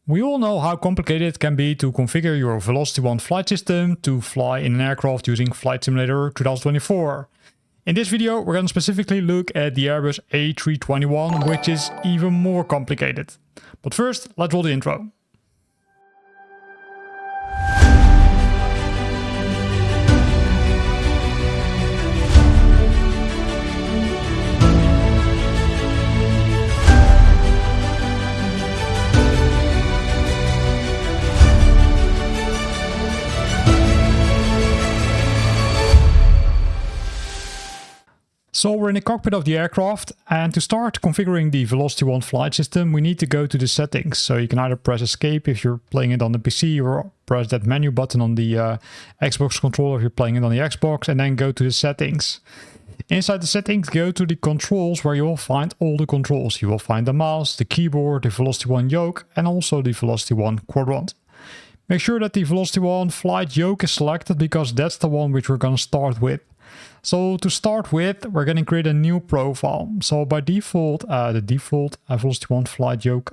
We all know how complicated it can be to configure your VelocityOne Flight System to fly in an aircraft using Flight Simulator 2024. In this video, we're going to specifically look at the Airbus A321, which is even more complicated. But first, let's roll the intro. So we're in the cockpit of the aircraft, and to start configuring the VelocityOne Flight System, we need to go to the settings. So you can either press escape if you're playing it on the PC, or press that menu button on the Xbox controller if you're playing it on the Xbox, and then go to the settings. Inside the settings, go to the controls, where you will find all the controls. You will find the mouse, the keyboard, the VelocityOne Yoke, and also the VelocityOne Quadrant. Make sure that the VelocityOne Flight Yoke is selected, because that's the one which we're going to start with. So to start with, we're going to create a new profile. So by default, the default VelocityOne Flight Yoke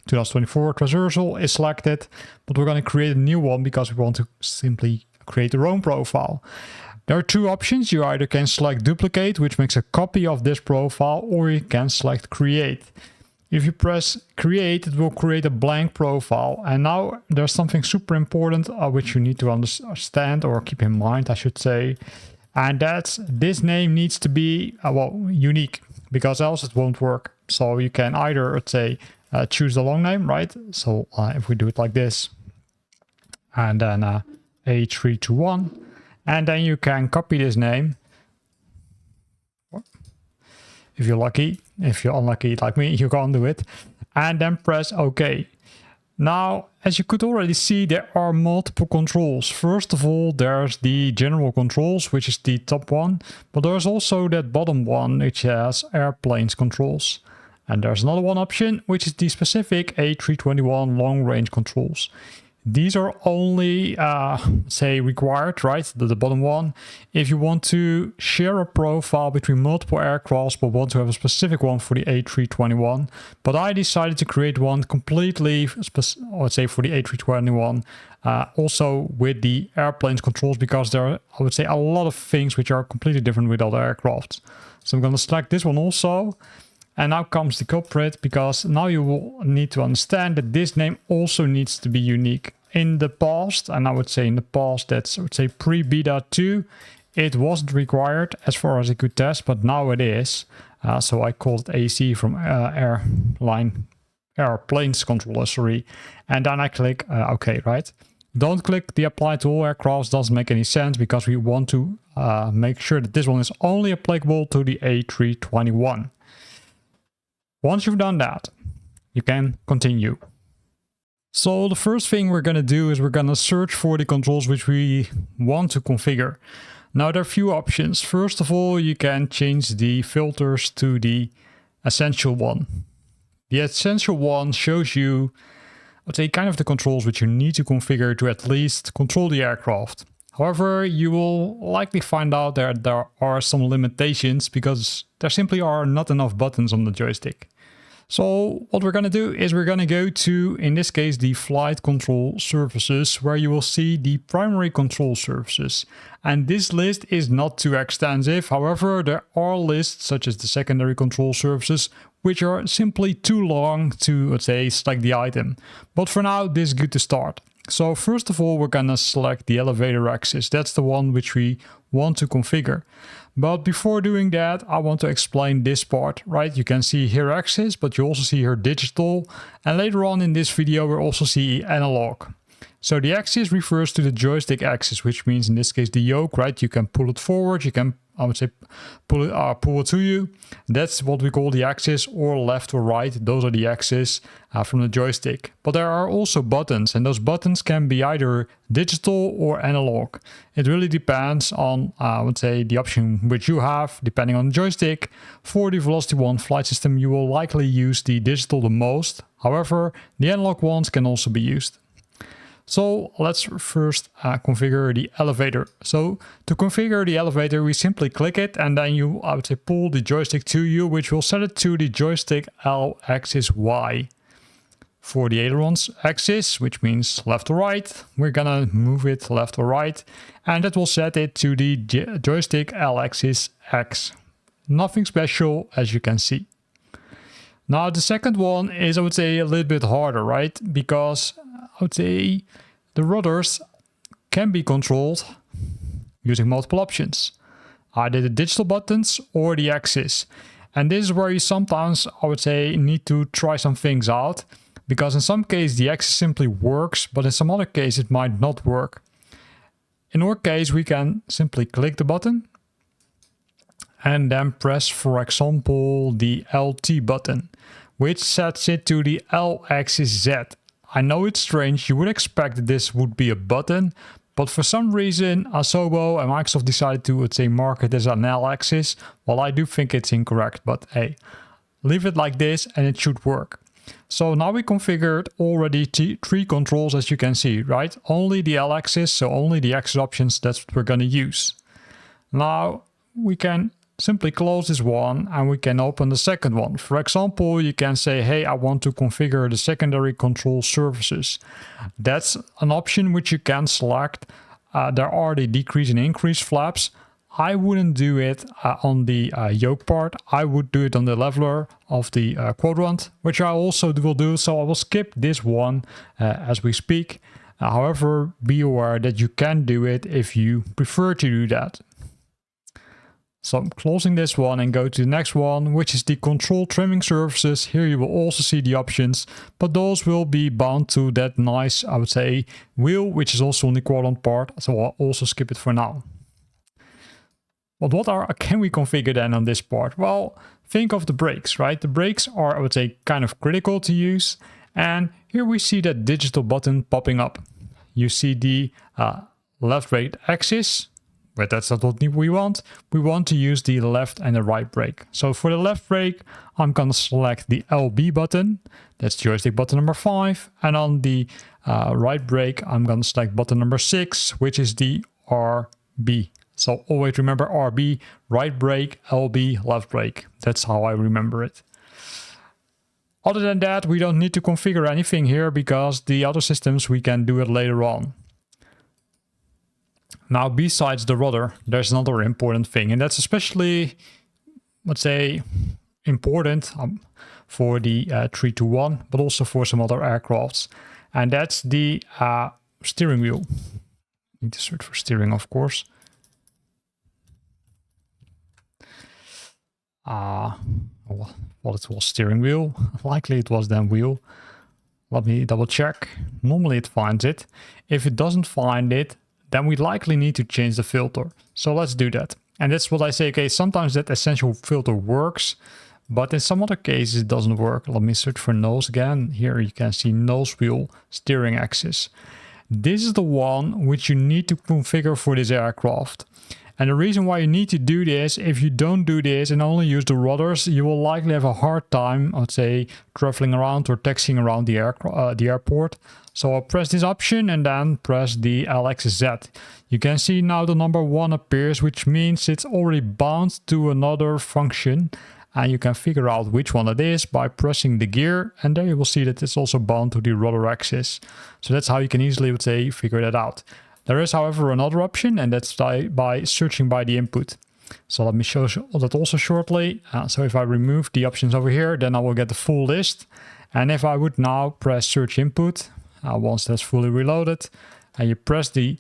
2024 transversal is selected, but we're going to create a new one because we want to simply create our own profile. There are two options. You either can select duplicate, which makes a copy of this profile, or you can select create. If you press create, it will create a blank profile. And now there's something super important which you need to understand, or keep in mind, I should say. And that's this name needs to be unique, because else it won't work. So you can either, let's say, choose the long name, right? So if we do it like this, and then A321, and then you can copy this name. If you're lucky. If you're unlucky like me, you can't do it. And then press OK. Now, as you could already see, there are multiple controls. First of all, there's the general controls, which is the top one. But there's also that bottom one, which has airplanes controls. And there's another one option, which is the specific A321 long range controls. These are only, say, required, right? The bottom one. If you want to share a profile between multiple aircrafts, but want to have a specific one for the A321. But I decided to create one completely, let's say, for the A321, also with the airplanes controls, because there are, I would say, a lot of things which are completely different with other aircrafts. So I'm going to select this one also. And now comes the culprit, because now you will need to understand that this name also needs to be unique. In the past, and I would say in the past, that's, I would say, pre-beta 2, it wasn't required as far as I could test, but now it is. So I called it AC from airplanes controller, sorry. And then I click OK, right? Don't click the apply to all aircrafts, doesn't make any sense, because we want to make sure that this one is only applicable to the A321. Once you've done that, you can continue. So the first thing we're going to do is we're going to search for the controls which we want to configure. Now there are a few options. First of all, you can change the filters to the essential one. The essential one shows you, I'd say, kind of the controls which you need to configure to at least control the aircraft. However, you will likely find out that there are some limitations, because there simply are not enough buttons on the joystick. So what we're going to do is we're going to go to, in this case, the flight control surfaces, where you will see the primary control surfaces. And this list is not too extensive. However, there are lists such as the secondary control surfaces, which are simply too long to, let's say, select the item. But for now, this is good to start. So first of all, we're going to select the elevator axis. That's the one which we want to configure. But before doing that, I want to explain this part, right? You can see here axis, but you also see here digital. And later on in this video, we'll also see analog. So the axis refers to the joystick axis, which means in this case the yoke, right? You can pull it forward, you can, I would say, pull it to you. That's what we call the axis, or left or right. Those are the axes from the joystick. But there are also buttons, and those buttons can be either digital or analog. It really depends on, I would say, the option which you have, depending on the joystick. For the VelocityOne Flight System, you will likely use the digital the most. However, the analog ones can also be used. So let's first configure the elevator. So to configure the elevator, we simply click it, and then you, I would say, pull the joystick to you, which will set it to the joystick L axis Y. For the ailerons axis, which means left or right, we're gonna move it left or right, and that will set it to the joystick L-axis X. Nothing special, as you can see. Now the second one is, I would say, a little bit harder, right? Because I would say the rudders can be controlled using multiple options, either the digital buttons or the axis. And this is where you sometimes, I would say, need to try some things out, because in some cases the axis simply works, but in some other cases it might not work. In our case, we can simply click the button and then press, for example, the LT button, which sets it to the L-axis Z. I know it's strange, you would expect that this would be a button, but for some reason Asobo and Microsoft decided to, let's say, mark it as an L-axis. Well, I do think it's incorrect, but hey, leave it like this and it should work. So now we configured already three controls, as you can see, right? Only the L-axis, so only the axis options, that's what we're going to use. Now we can simply close this one and we can open the second one. For example, you can say, hey, I want to configure the secondary control surfaces. That's an option which you can select. There are the decrease and increase flaps. I wouldn't do it on the yoke part. I would do it on the leveler of the quadrant, which I also will do. So I will skip this one as we speak. However, be aware that you can do it if you prefer to do that. So I'm closing this one and go to the next one, which is the control trimming surfaces. Here you will also see the options, but those will be bound to that nice, I would say, wheel, which is also on the quadrant part. So I'll also skip it for now. But what can we configure then on this part? Well, think of the brakes, right? The brakes are, I would say, kind of critical to use. And here we see that digital button popping up. You see the left brake axis, but that's not what we want. We want to use the left and the right brake. So for the left brake, I'm going to select the LB button. That's joystick button number 5. And on the right brake, I'm going to select button number 6, which is the RB. So always remember RB, right brake, LB, left brake. That's how I remember it. Other than that, we don't need to configure anything here because the other systems, we can do it later on. Now, besides the rudder, there's another important thing, and that's especially, let's say, important for the 321, but also for some other aircrafts. And that's the steering wheel. Need to search for steering, of course. Well, it was steering wheel. Likely it was then wheel. Let me double check. Normally it finds it. If it doesn't find it, then we likely need to change the filter. So let's do that. And that's what I say, okay, sometimes that essential filter works, but in some other cases it doesn't work. Let me search for nose again. Here you can see nose wheel steering axis. This is the one which you need to configure for this aircraft. And the reason why you need to do this, if you don't do this and only use the rudders, you will likely have a hard time, I would say, traveling around or taxiing around the airport. So I'll press this option and then press the L-axis Z. You can see now the number 1 appears, which means it's already bound to another function. And you can figure out which one it is by pressing the gear. And there you will see that it's also bound to the rudder axis. So that's how you can easily, I would say, figure that out. There is, however, another option, and that's by searching by the input. So let me show that also shortly. So if I remove the options over here, then I will get the full list. And if I would now press search input, once that's fully reloaded, and you press the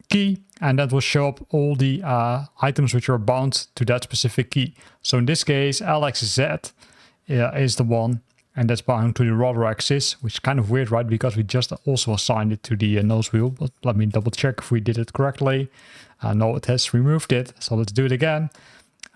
key, and that will show up all the items which are bound to that specific key. So in this case, L-axis Z is the one, and that's bound to the rudder axis, which is kind of weird, right? Because we just also assigned it to the nose wheel. But let me double check if we did it correctly. No, it has removed it. So let's do it again.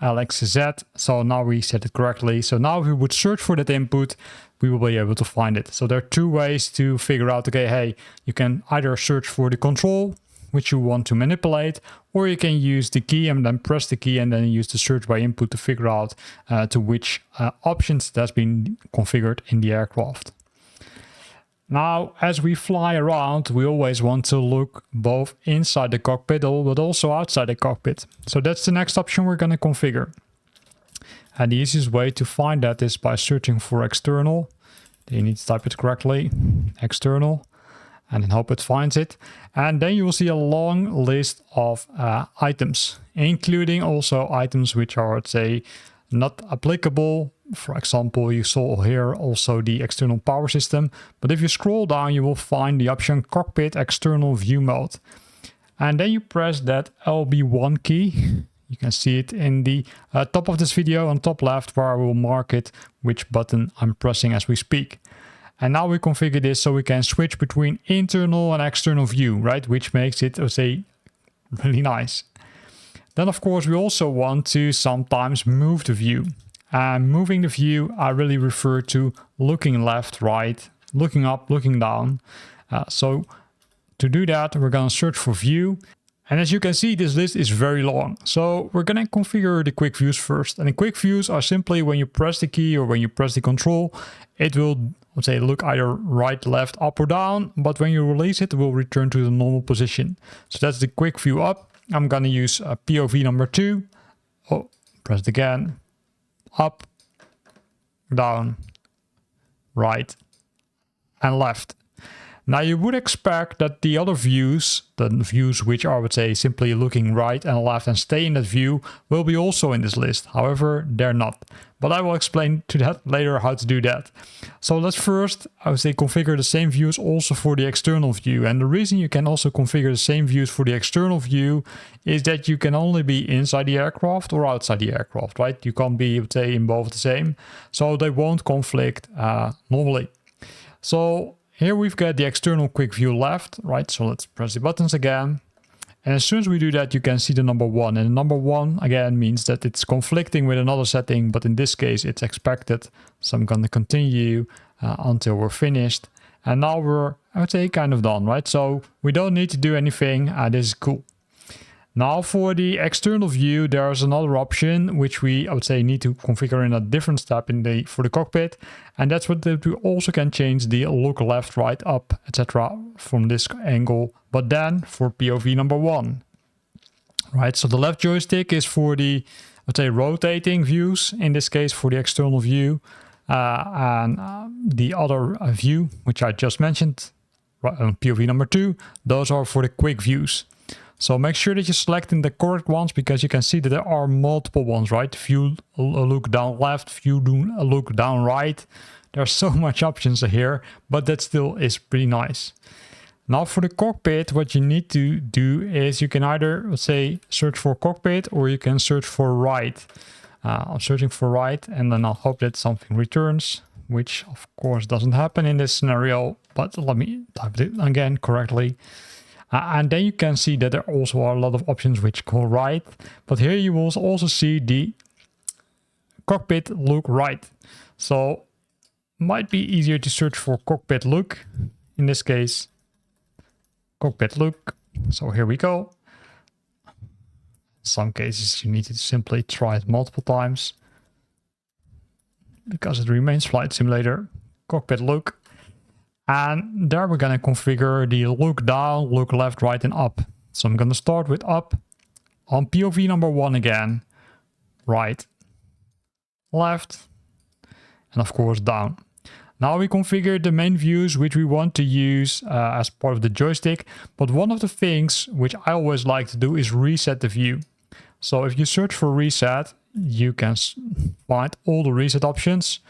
L-axis Z. So now we set it correctly. So now if we would search for that input, we will be able to find it. So there are two ways to figure out, okay, hey, you can either search for the control, which you want to manipulate, or you can use the key and then press the key and then use the search by input to figure out to which options that's been configured in the aircraft. Now, as we fly around, we always want to look both inside the cockpit, but also outside the cockpit. So that's the next option we're going to configure. And the easiest way to find that is by searching for external. Then you need to type it correctly, external, and then hope it finds it. And then you will see a long list of items, including also items which are, let's say, not applicable. For example, you saw here also the external power system. But if you scroll down, you will find the option Cockpit External View Mode. And then you press that LB1 key. You can see it in the top of this video on top left, where I will mark it which button I'm pressing as we speak. And now we configure this so we can switch between internal and external view, right? Which makes it, let's say, really nice. Then of course we also want to sometimes move the view. And moving the view, I really refer to looking left, right, looking up, looking down. So to do that, we're going to search for view. And as you can see, this list is very long. So we're going to configure the quick views first. And the quick views are simply when you press the key or when you press the control, it will, let's say, look either right, left, up or down. But when you release it, it will return to the normal position. So that's the quick view up. I'm going to use POV number 2. Oh, press it again. Up, down, right, and left. Now you would expect that the other views, the views which are, I would say, simply looking right and left and stay in that view, will be also in this list. However, they're not. But I will explain to that later how to do that. So let's first, I would say, configure the same views also for the external view. And the reason you can also configure the same views for the external view is that you can only be inside the aircraft or outside the aircraft, right? You can't be, I would say, in both the same. So they won't conflict normally. So here we've got the external quick view left, right? So let's press the buttons again. And as soon as we do that, you can see the number 1. And the number 1 again means that it's conflicting with another setting, but in this case it's expected. So I'm going to continue until we're finished. And now we're, I would say, kind of done, right? So we don't need to do anything. This is cool. Now for the external view, there's another option which we, I would say, need to configure in a different step for the cockpit. And that's what we also can change the look left, right, up, etc. from this angle, but then for POV number 1. Right, so the left joystick is for the, I would say, rotating views, in this case for the external view. And the other view, which I just mentioned, right, on POV number 2, those are for the quick views. So make sure that you're selecting the correct ones, because you can see that there are multiple ones, right? View look down left, view look down right. There's so much options here, but that still is pretty nice. Now for the cockpit, what you need to do is you can either, let's say, search for cockpit, or you can search for right. I'm searching for right, and then I'll hope that something returns, which of course doesn't happen in this scenario, but let me type it again correctly. And then you can see that there also are a lot of options which go right. But here you will also see the cockpit look right. So might be easier to search for cockpit look. In this case, cockpit look. So here we go. In some cases you need to simply try it multiple times, because it remains Flight Simulator. Cockpit look. And there we're going to configure the look down, look left, right, and up. So I'm going to start with up on POV number 1 again, right, left, and of course down. Now we configure the main views which we want to use as part of the joystick. But one of the things which I always like to do is reset the view. So if you search for reset, you can find all the reset options,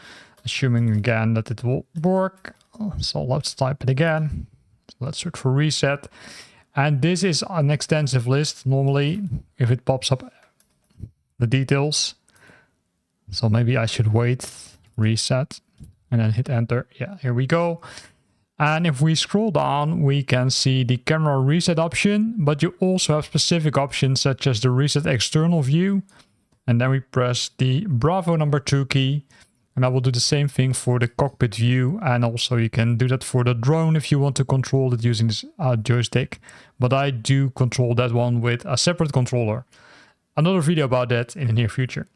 assuming again that it will work. So let's type it again. Let's search for reset. And this is an extensive list. Normally, if it pops up the details. So maybe I should wait, reset, and then hit enter. Yeah, here we go. And if we scroll down, we can see the camera reset option, but you also have specific options such as the reset external view. And then we press the Bravo number 2 key. And I will do the same thing for the cockpit view, and also you can do that for the drone if you want to control it using this joystick. But I do control that one with a separate controller. Another video about that in the near future.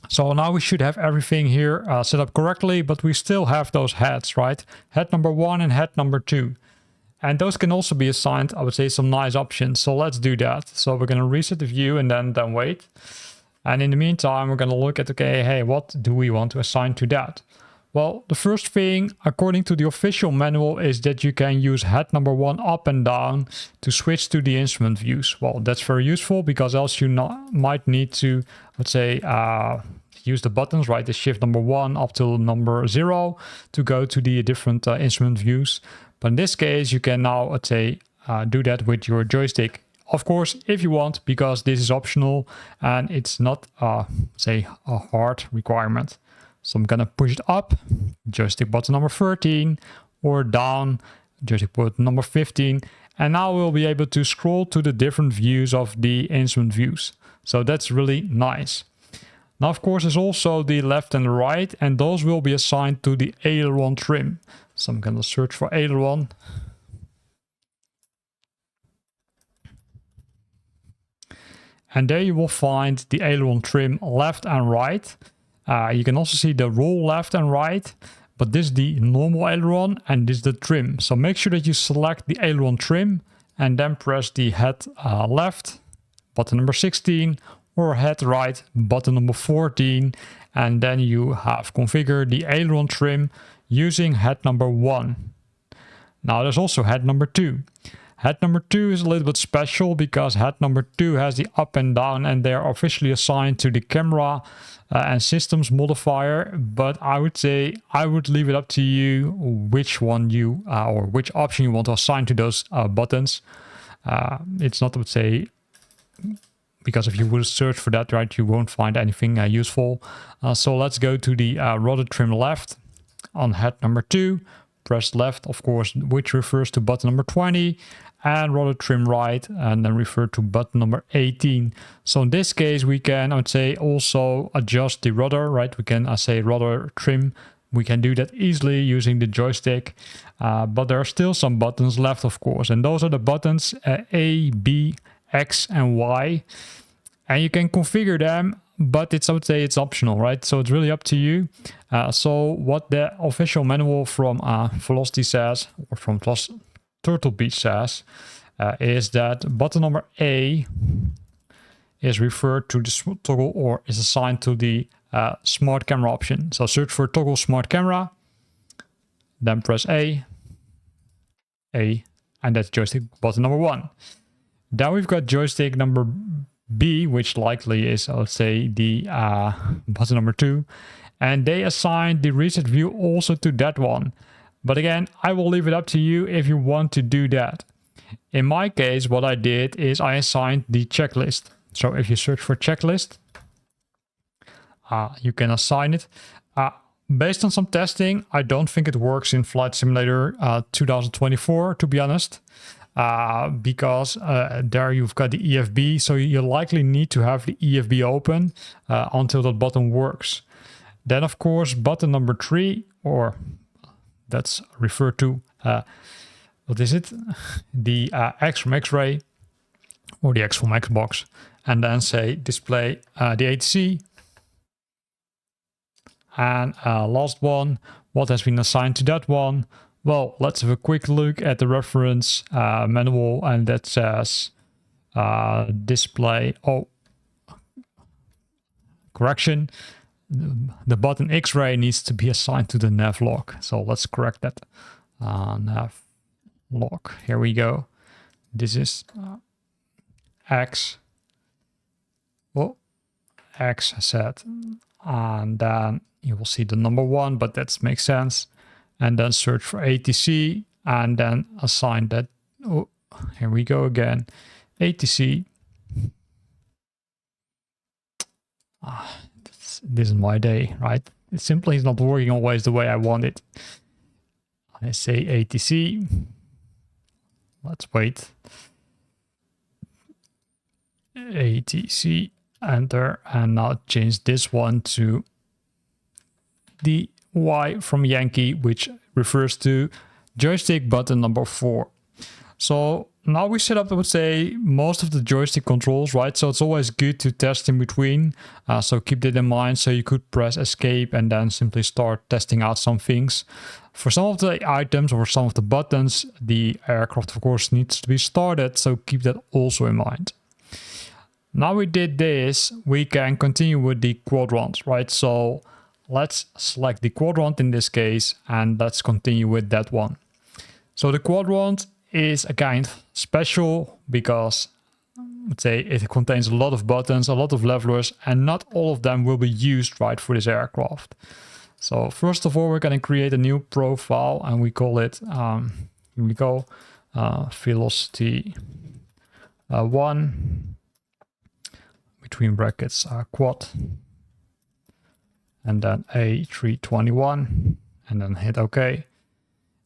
So now we should have everything here set up correctly, but we still have those heads, right? Head number 1 and head number 2. And those can also be assigned, I would say, some nice options. So let's do that. So we're going to reset the view and then wait. And in the meantime, we're going to look at, okay, hey, what do we want to assign to that? Well, the first thing, according to the official manual, is that you can use head number 1 up and down to switch to the instrument views. Well, that's very useful because else you might need to, let's say, use the buttons, right? The shift number 1 up till number 0 to go to the different instrument views. But in this case, you can now, let's say, do that with your joystick. Of course, if you want, because this is optional and it's not, say, a hard requirement. So I'm gonna push it up, joystick button number 13, or down, joystick button number 15. And now we'll be able to scroll to the different views of the instrument views. So that's really nice. Now, of course, there's also the left and the right, and those will be assigned to the aileron trim. So I'm gonna search for aileron. And there you will find the aileron trim left and right. You can also see the roll left and right, but this is the normal aileron and this is the trim. So make sure that you select the aileron trim and then press the head left, button number 16, or head right, button number 14. And then you have configured the aileron trim using head number 1. Now there's also head number 2. Head number 2 is a little bit special because head number 2 has the up and down, and they are officially assigned to the camera and systems modifier. But I would say I would leave it up to you which one you or which option you want to assign to those buttons. It's not, I would say, because if you would search for that, right, you won't find anything useful. So let's go to the rudder trim left on head number 2. Press left, of course, which refers to button number 20, and rudder trim right, and then refer to button number 18. So in this case, we can, I would say, also adjust the rudder, right? We can say rudder trim. We can do that easily using the joystick, but there are still some buttons left, of course, and those are the buttons A, B, X, and Y, and you can configure them. But it's, I would say, it's optional, right? So it's really up to you. So what the official manual from Velocity says, or from Turtle Beach says, is that button number A is referred to the toggle or is assigned to the smart camera option. So search for toggle smart camera, then press A, and that's joystick button number 1. Then we've got joystick number B, which likely is, I would say, the button number 2, and they assigned the reset view also to that one. But again, I will leave it up to you if you want to do that. In my case, what I did is I assigned the checklist. So if you search for checklist, you can assign it. Based on some testing, I don't think it works in Flight Simulator 2024, to be honest. Because there you've got the EFB, so you likely need to have the EFB open until that button works. Then, of course, button number 3, or that's referred to, what is it? The X from X-ray, or the X from Xbox, and then say display the ATC. And last one, what has been assigned to that one? Well, let's have a quick look at the reference manual, and that says display, correction, the button X-ray needs to be assigned to the nav lock. So let's correct that. Nav lock, here we go. This is X, X set, and then you will see the number 1, but that makes sense. And then search for ATC and then assign that. Oh, here we go again. ATC. This is my day, right? It simply is not working always the way I want it. I say ATC. Let's wait. ATC, enter, and now change this one to the Y from Yankee, which refers to joystick button number 4. So now we set up, I would say, most of the joystick controls, right? So it's always good to test in between. So keep that in mind. So you could press escape and then simply start testing out some things. For some of the items or some of the buttons, the aircraft, of course, needs to be started. So keep that also in mind. Now we did this, we can continue with the quadrants, right? So let's select the quadrant in this case, and let's continue with that one. So the quadrant is a kind special because let's say it contains a lot of buttons, a lot of levelers, and not all of them will be used right for this aircraft. So first of all, we're going to create a new profile, and we call it VelocityOne between brackets quad, and then A321, and then hit OK.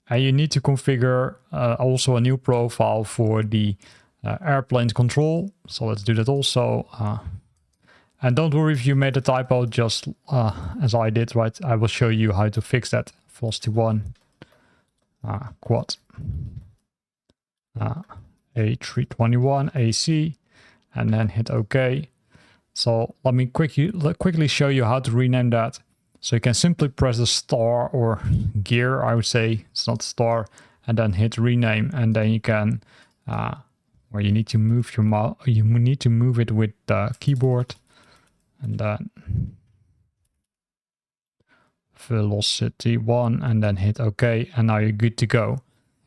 And you need to configure also a new profile for the airplane control. So let's do that also. And don't worry if you made a typo, just as I did, right? I will show you how to fix that. VelocityOne quad A321 AC, and then hit OK. So let me quickly show you how to rename that. So you can simply press the star or gear, I would say, it's not star, and then hit rename, and then you can, where you need to move your mouse, you need to move it with the keyboard, and then VelocityOne, and then hit OK, and now you're good to go.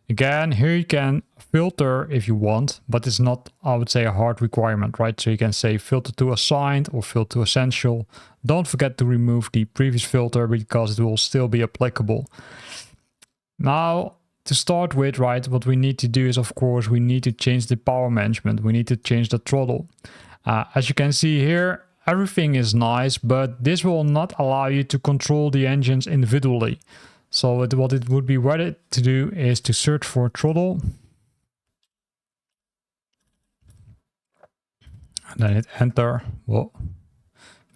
Again, here you can filter if you want, but it's not, I would say, a hard requirement, right? So you can say filter to assigned or filter to essential. Don't forget to remove the previous filter because it will still be applicable. Now, to start with, right, what we need to do is, of course, we need to change the power management. We need to change the throttle. As you can see here, everything is nice, but this will not allow you to control the engines individually. So what it would be better to do is to search for throttle. And then hit enter. Well,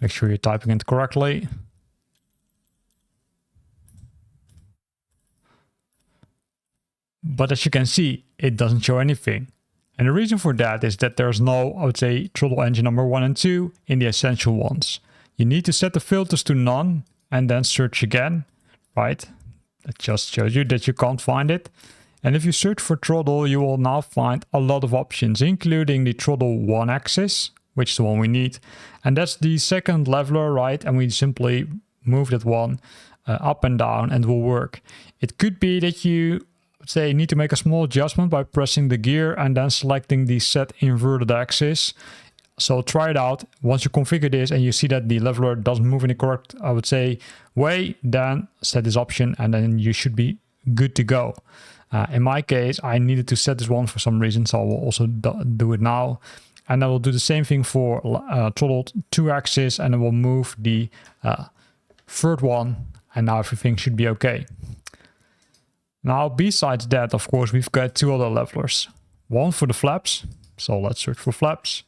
make sure you're typing it correctly. But as you can see, it doesn't show anything. And the reason for that is that there's no, I would say, throttle engine number 1 and 2 in the essential ones. You need to set the filters to none and then search again, right? That just shows you that you can't find it. And if you search for throttle, you will now find a lot of options, including the throttle 1 axis, which is the one we need. And that's the second leveler, right? And we simply move that one up and down and it will work. It could be that you say need to make a small adjustment by pressing the gear and then selecting the set inverted axis. So try it out. Once you configure this and you see that the leveler doesn't move in the correct, I would say, way, then set this option and then you should be good to go. In my case, I needed to set this one for some reason, so I will also do it now. And I will do the same thing for throttle 2 axis, and I will move the third one, and now everything should be okay. Now, besides that, of course, we've got 2 other levelers. One for the flaps, so let's search for flaps.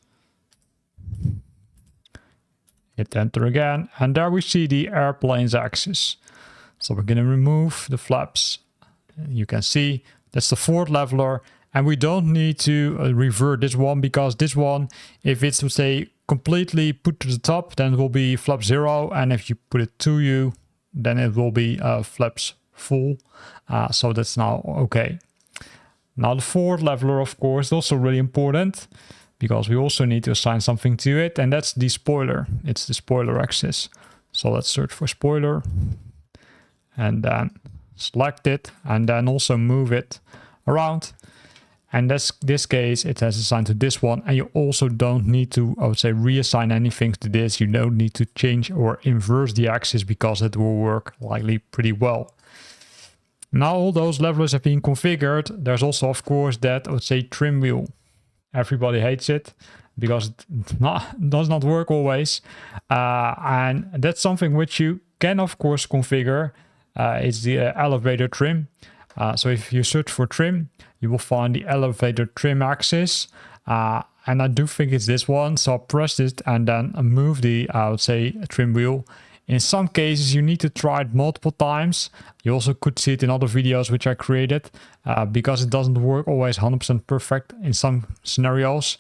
Hit enter again, and there we see the airplane's axis. So we're going to remove the flaps. You can see that's the 4th leveler, and we don't need to revert this one, because this one, if it's, to say, completely put to the top, then it will be flap 0, and if you put it to you, then it will be flaps full. So that's now okay. Now the 4th leveler, of course, is also really important, because we also need to assign something to it, and that's the spoiler. It's the spoiler axis. So let's search for spoiler, and then select it, and then also move it around. And this case, it has assigned to this one, and you also don't need to, I would say, reassign anything to this. You don't need to change or inverse the axis, because it will work likely pretty well. Now all those levelers have been configured. There's also, of course, that, I would say, trim wheel. Everybody hates it because it does not work always. And that's something which you can, of course, configure. It's the elevator trim. So if you search for trim, you will find the elevator trim axis. And I do think it's this one. So I'll press it and then move the, I would say, trim wheel. In some cases, you need to try it multiple times. You also could see it in other videos which I created, because it doesn't work always 100% perfect in some scenarios.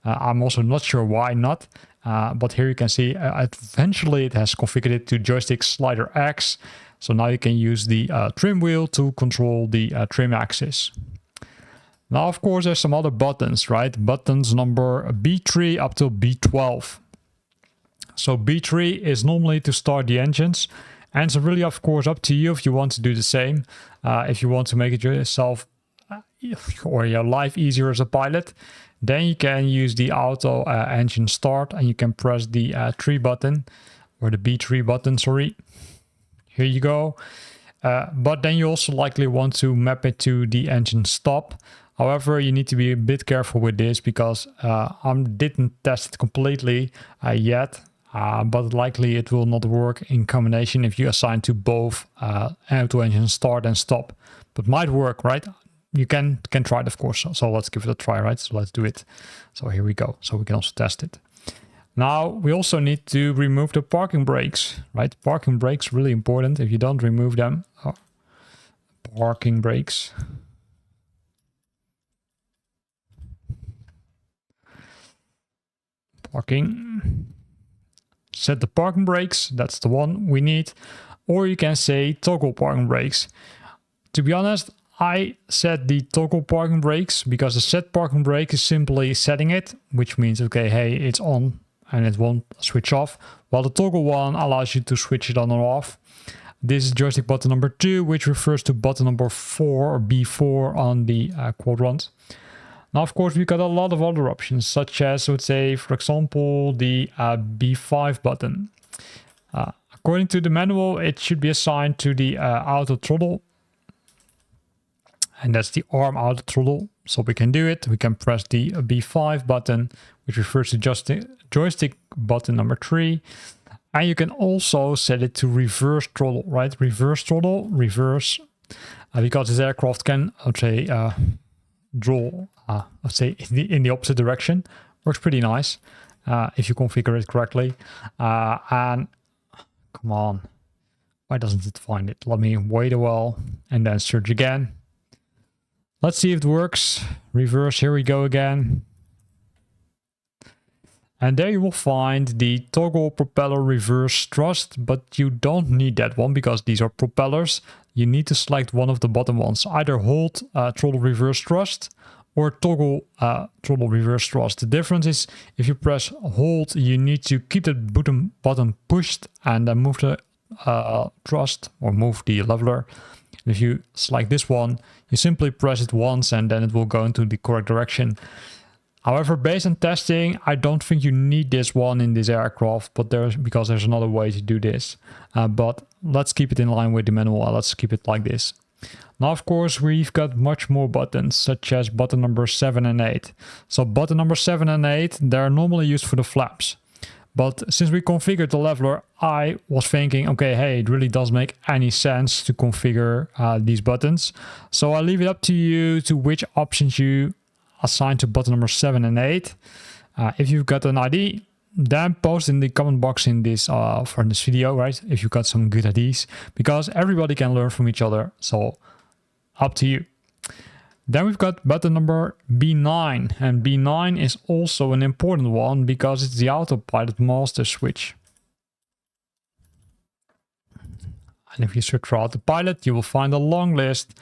I'm also not sure why not, but here you can see eventually it has configured it to joystick slider X. So now you can use the trim wheel to control the trim axis. Now, of course, there's some other buttons, right? Buttons number B3 up to B12. So B3 is normally to start the engines, And it's really, of course, up to you if you want to do the same. If you want to make it yourself or your life easier as a pilot, then you can use the auto engine start, and you can press the 3 button, or the B3 button, sorry. Here you go. But then you also likely want to map it to the engine stop. However, you need to be a bit careful with this because I didn't test it completely yet. But likely it will not work in combination if you assign to both auto engine start and stop. But might work, right? You can try it, of course. So let's give it a try, right? So let's do it. So here we go. So we can also test it. Now we also need to remove the parking brakes, right? Parking brakes, really important. If you don't remove them, parking brakes. Parking. Set the parking brakes, that's the one we need. Or you can say toggle parking brakes. To be honest, I set the toggle parking brakes because the set parking brake is simply setting it, which means, okay, hey, it's on and it won't switch off. While the toggle one allows you to switch it on or off. This is joystick button number 2, which refers to button number 4 or B4 on the quadrant. Now, of course, we've got a lot of other options, such as, let's say, for example, the B5 button. According to the manual, it should be assigned to the auto throttle. And that's the arm auto throttle. So we can do it. We can press the B5 button, which refers to joystick button number 3. And you can also set it to reverse throttle, right? Reverse throttle, reverse. Because this aircraft can, let's say, draw, let's say, in the opposite direction. Works pretty nice if you configure it correctly. And come on, why doesn't it find it? Let me wait a while and then search again. Let's see if it works. Reverse, here we go again. And there you will find the toggle propeller reverse thrust, but you don't need that one because these are propellers. You need to select one of the bottom ones. Either hold throttle reverse thrust or toggle throttle reverse thrust. The difference is if you press hold, you need to keep the button pushed and then move the thrust or move the leveler. If you select this one, you simply press it once and then it will go into the correct direction. However, based on testing, I don't think you need this one in this aircraft, but because there's another way to do this. But let's keep it in line with the manual. Let's keep it like this. Now, of course, we've got much more buttons, such as button number 7 and 8. So button number 7 and 8, they're normally used for the flaps. But since we configured the leveler, I was thinking, okay, hey, it really does make any sense to configure these buttons. So I leave it up to you to which options you assign to button number 7 and 8. If you've got an ID, then post in the comment box in this for this video, right? If you've got some good IDs, because everybody can learn from each other. So up to you. Then we've got button number B9, and B9 is also an important one because it's the autopilot master switch. And if you search for autopilot, you will find a long list.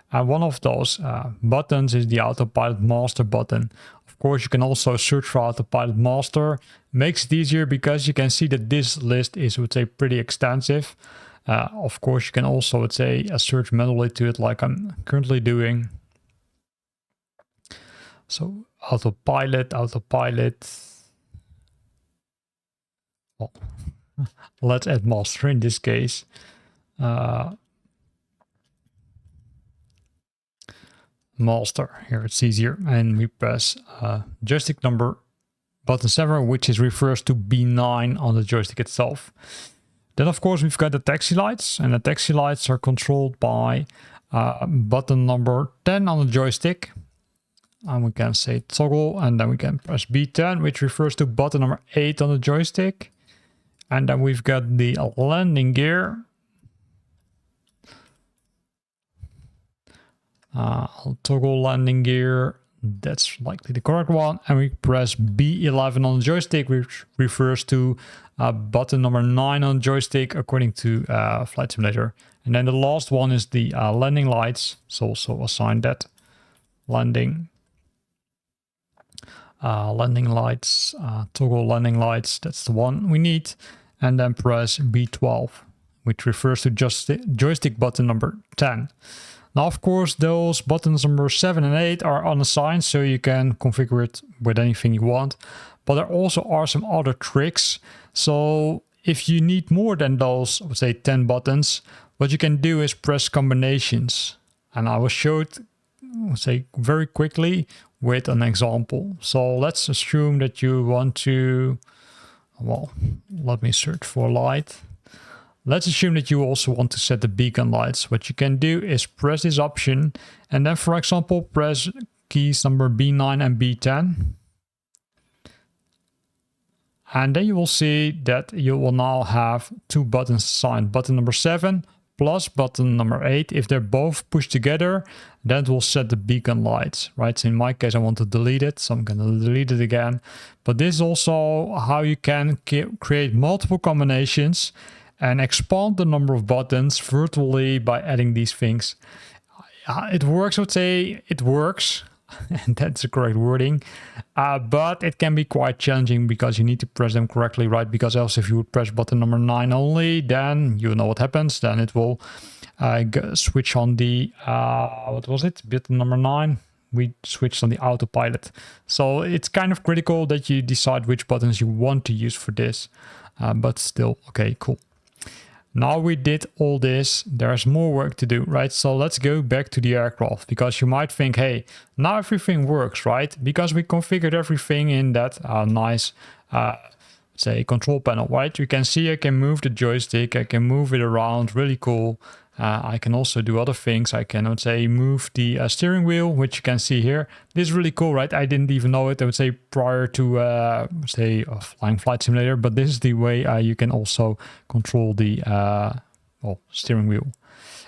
And one of those buttons is the autopilot master button. Of course, you can also search for autopilot master. Makes it easier because you can see that this list is, I would say, pretty extensive. Of course, you can also, let's say, search manually to it like I'm currently doing. So autopilot. Well, let's add master in this case. Master, here it's easier, and we press joystick number button 7, which refers to B9 on the joystick itself. Then of course we've got the taxi lights, and the taxi lights are controlled by button number 10 on the joystick. And we can say toggle, and then we can press B10, which refers to button number 8 on the joystick. And then we've got the landing gear. I'll toggle landing gear, that's likely the correct one, and we press B11 on the joystick, which refers to button number 9 on the joystick according to Flight Simulator. And then the last one is the landing lights, so also assign that. Landing lights, toggle landing lights, that's the one we need, and then press B12, which refers to joystick button number 10. Now, of course, those buttons number 7 and 8 are unassigned, so you can configure it with anything you want. But there also are some other tricks. So if you need more than those, I would say 10 buttons, what you can do is press combinations. And I will show it, say, very quickly with an example. So let's assume that you want to, well, let me search for light. Let's assume that you also want to set the beacon lights. What you can do is press this option and then, for example, press keys number B9 and B10. And then you will see that you will now have two buttons assigned. Button number 7 plus button number 8. If they're both pushed together, that will set the beacon lights, right? So in my case, I want to delete it, so I'm going to delete it again. But this is also how you can create multiple combinations and expand the number of buttons virtually by adding these things. It works, I would say it works, and that's the correct wording, but it can be quite challenging because you need to press them correctly, right? Because else if you would press button number 9 only, then you know what happens. Then it will switch on the, what was it? Button number 9. We switched on the autopilot. So it's kind of critical that you decide which buttons you want to use for this, but still, okay, cool. Now we did all this, there's more work to do, right? So let's go back to the aircraft, because you might think, hey, now everything works, right? Because we configured everything in that nice, say, control panel, right? You can see I can move the joystick, I can move it around, really cool. I can also do other things. I can, I would say, move the steering wheel, which you can see here. This is really cool, right? I didn't even know it, I would say, prior to, say, a flying flight simulator. But this is the way you can also control the well, steering wheel.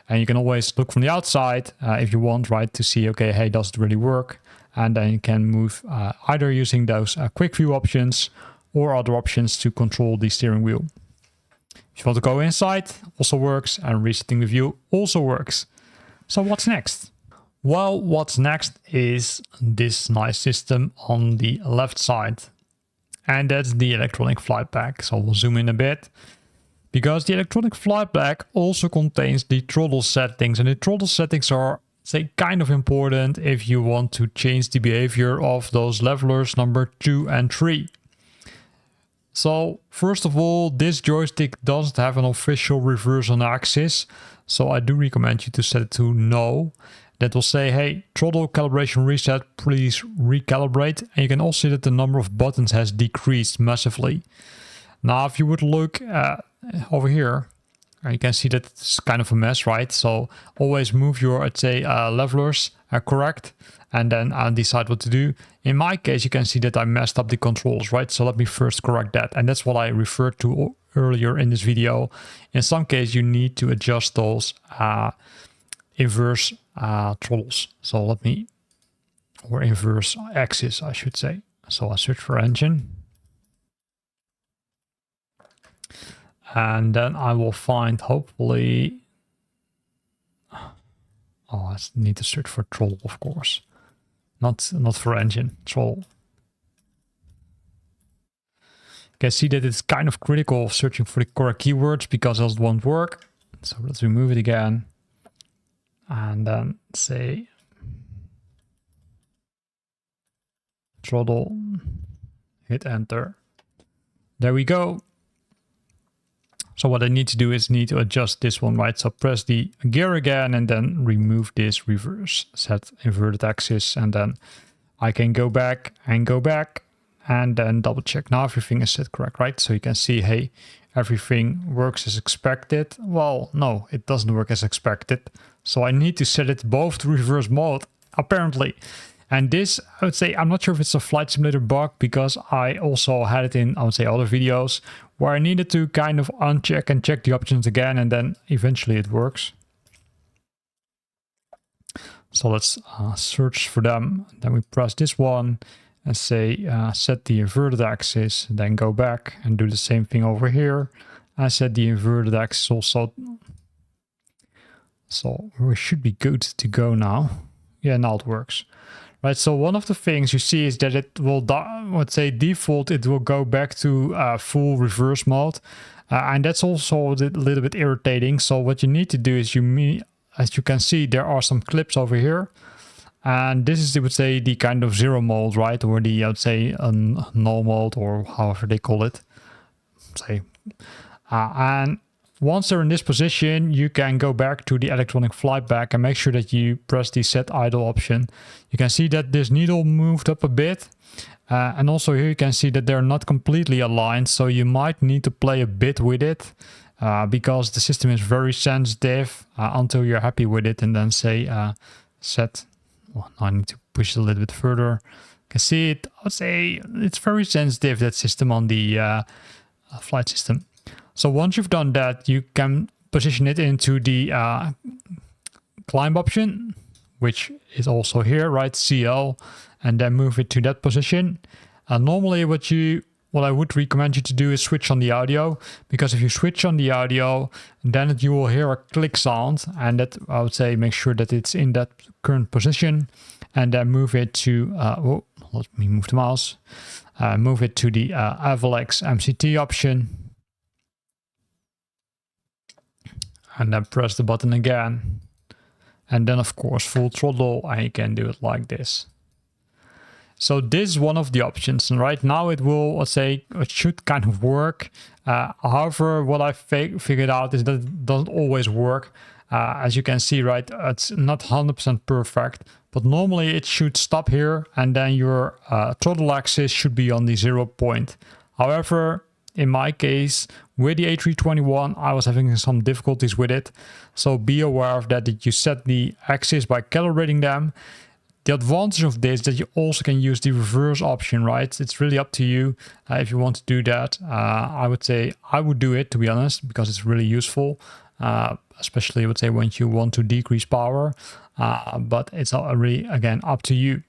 And you can always look from the outside if you want, right, to see, okay, hey, does it really work? And then you can move either using those quick view options or other options to control the steering wheel. If you want to go inside, also works, and resetting the view also works. So what's next? Well, what's next is this nice system on the left side. And that's the electronic flight pack. So we'll zoom in a bit. Because the electronic flight pack also contains the throttle settings. And the throttle settings are, say, kind of important if you want to change the behavior of those levelers number 2 and 3. So first of all, this joystick doesn't have an official reverse on axis. So I do recommend you to set it to no. That will say, hey, throttle calibration reset, please recalibrate. And you can also see that the number of buttons has decreased massively. Now, if you would look over here, you can see that it's kind of a mess, right? So always move your, I'd say, levelers correct, and then decide what to do. In my case, you can see that I messed up the controls, right? So let me first correct that. And that's what I referred to earlier in this video. In some case, you need to adjust those inverse throttles. So let me, or inverse axis, I should say. So I search for engine. And then I will find, hopefully, oh, I need to search for throttle, of course. Not for engine, throttle. You can see that it's kind of critical of searching for the correct keywords because else it won't work. So let's remove it again. And then say throttle, hit enter. There we go. So what I need to do is need to adjust this one, right? So press the gear again and then remove this reverse set inverted axis. And then I can go back and then double check. Now everything is set correct, right? So you can see, hey, everything works as expected. Well, no, it doesn't work as expected. So I need to set it both to reverse mode, apparently. And this, I would say, I'm not sure if it's a flight simulator bug because I also had it in, I would say, other videos where I needed to kind of uncheck and check the options again, and then eventually it works. So let's search for them. Then we press this one and say set the inverted axis, then go back and do the same thing over here. I set the inverted axis also. So we should be good to go now. Yeah, now it works. right? So one of the things you see is that it will, let's say default, it will go back to full reverse mode. And that's also a little bit irritating. So what you need to do is as you can see, there are some clips over here. And this is, I would say, the kind of zero mode, right? Or the, I would say, null mode, or however they call it. Say, and once they're in this position, you can go back to the electronic flight bag and make sure that you press the set idle option. You can see that this needle moved up a bit. And also here you can see that they're not completely aligned. So you might need to play a bit with it because the system is very sensitive until you're happy with it. And then say set. Well, I need to push it a little bit further. You can see it. I would say it's very sensitive, that system on the flight system. So once you've done that, you can position it into the climb option, which is also here, right? CL, and then move it to that position. Normally what I would recommend you to do is switch on the audio, because if you switch on the audio, then you will hear a click sound, and that, I would say, make sure that it's in that current position, and then move it to, let me move the mouse, move it to the Avalex MCT option. And then press the button again. And then, of course, full throttle, and you can do it like this. So this is one of the options. And right now it will, let's say, it should kind of work. However, what I figured out is that it doesn't always work. As you can see, right, it's not 100% perfect. But normally it should stop here, and then your throttle axis should be on the 0 point. However, in my case, with the A321, I was having some difficulties with it. So be aware of that you set the axis by calibrating them. The advantage of this is that you also can use the reverse option, right? It's really up to you if you want to do that. I would say I would do it, to be honest, because it's really useful, especially I would say when you want to decrease power. But it's really, again, up to you.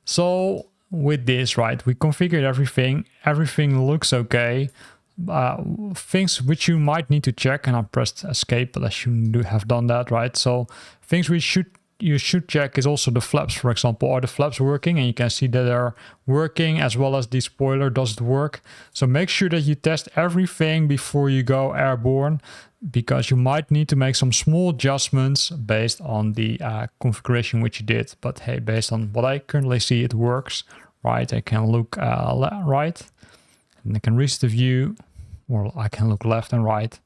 So with this, right, we configured everything. Everything looks okay. Things which you might need to check, and I pressed escape, but I shouldn't have done that, right? So things you should check is also the flaps, for example. Are the flaps working? And you can see that they're working, as well as the spoiler does it work. So make sure that you test everything before you go airborne, because you might need to make some small adjustments based on the configuration which you did. But hey, based on what I currently see, it works, right? I can look right, and I can reach the view, or I can look left and right.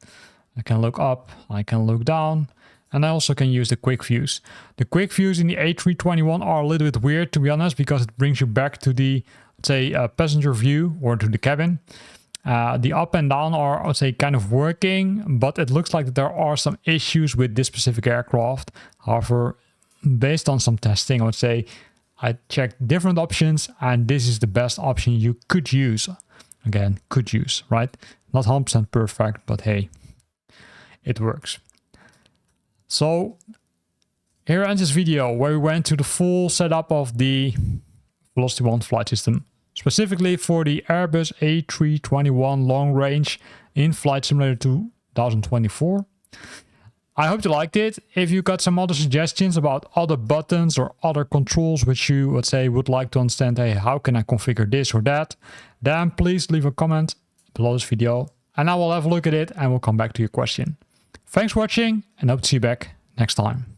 I can look up, I can look down, and I also can use the quick views. The quick views in the A321 are a little bit weird, to be honest, because it brings you back to the, let's say, passenger view, or to the cabin. The up and down are, I would say, kind of working, but it looks like there are some issues with this specific aircraft. However, based on some testing, I would say I checked different options, and this is the best option you could use. Again, could use, right? Not 100% perfect, but hey, it works. So here ends this video where we went to the full setup of the VelocityOne Flight System, specifically for the Airbus A321 long range in Flight Simulator 2024. I hope you liked it. If you got some other suggestions about other buttons or other controls which you would say would like to understand, hey, how can I configure this or that, then please leave a comment below this video and I will have a look at it and we'll come back to your question. Thanks for watching, and hope to see you back next time.